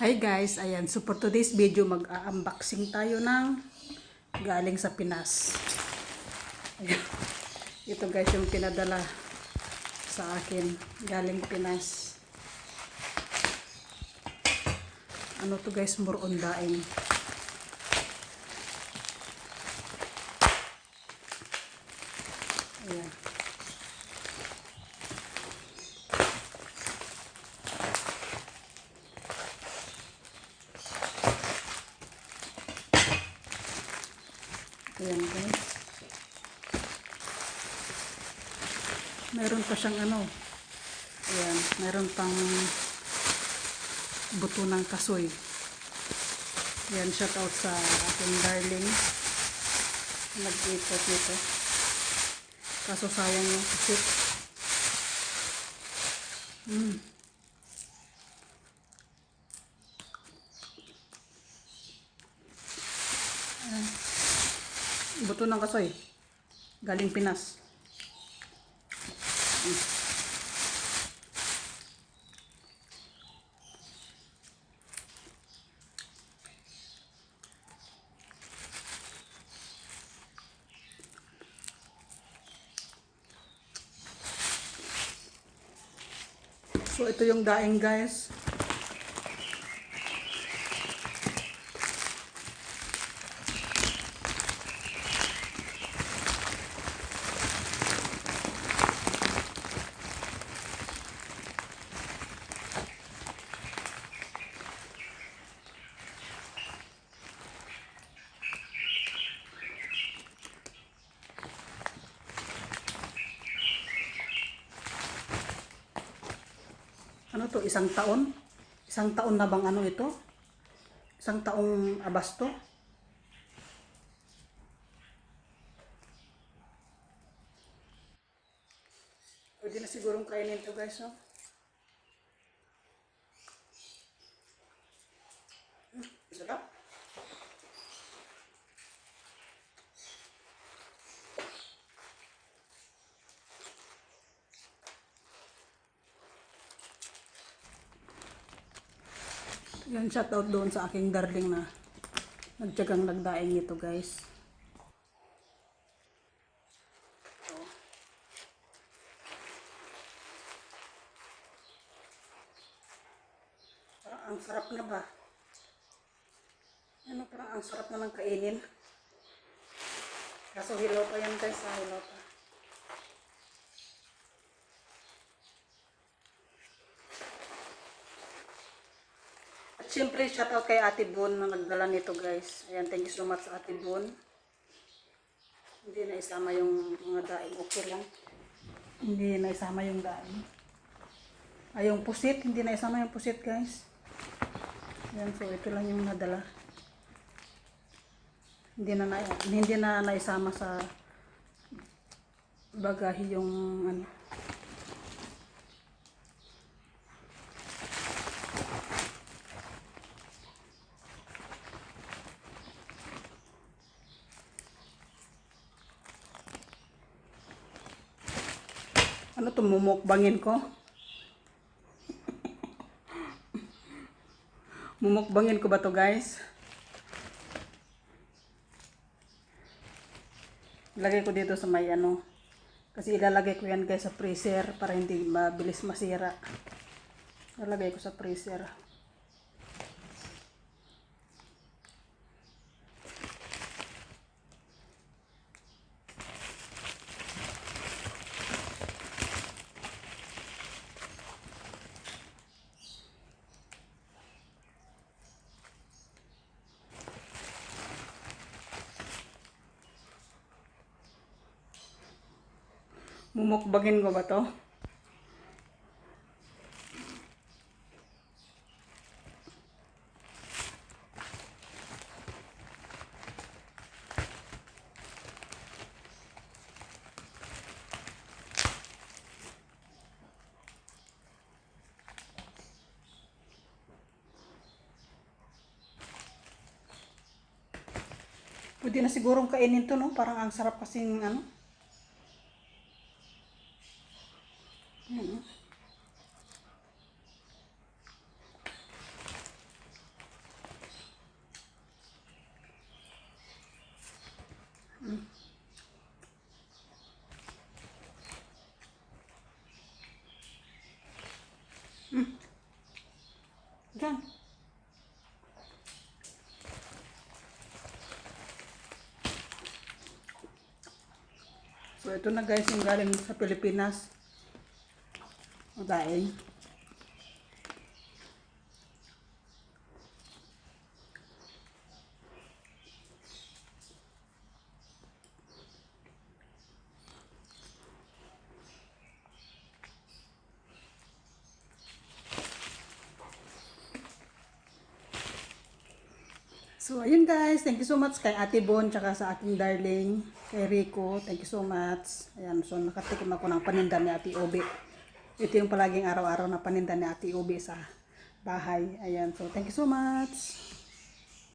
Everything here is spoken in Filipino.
Hi guys, ayan. So for today's video, mag-unboxing tayo ng galing sa Pinas. Ayan. Ito guys yung pinadala sa akin galing Pinas. Ano to guys, muron daing. Ayan. Ayan guys. Meron pa siyang ano. Ayan. Meron pang buto ng kasoy. Ayan. Shout out sa aking darling. Nag-ipot nito. Kaso sayang yung pusit. Buto ng kasoy. Galing Pinas. So ito yung daing guys. Ano to? Isang taon? Isang taon na bang ano ito? Isang taong abas to? Pwede na sigurong kainin to guys, no? Sarap. Yan, shout out doon sa aking darling na nagtyagang nagdaing ito guys. Parang ang sarap na ba? Ano, parang ang sarap na ng kainin. Kaso hilaw pa yan guys, hilaw pa. At syempre, shout out kay Ate Bon na nagdala nito guys. Ayan, thank you so much Ate Bon. Hindi na isama yung mga daing, okay lang. Hindi na isama yung daing. Ay, yung pusit, hindi na isama yung pusit guys. Ayan, so ito lang yung nadala. Hindi na naisama sa bagahe yung ano. Ano to, mumukbangin ko? Mumukbangin ko ba to guys? Lagay ko dito sa may ano. Kasi ilalagay ko yan guys sa freezer para hindi mabilis masira. Ilalagay ko sa freezer. Mumukbangin ko ba to? Pwede na sigurong kainin to, no? Parang ang sarap kasing ano. Diyan. So ito na guys yung galing sa Pilipinas. Ang daing. So, ayun guys. Thank you so much kay Ate Bon, tsaka sa aking darling, kay Rico. Thank you so much. Ayan, so nakatikim ako ng paninda ni Ate Obi. Ito yung palaging araw-araw na paninda ni Ate Obi sa bahay. Ayan, so thank you so much.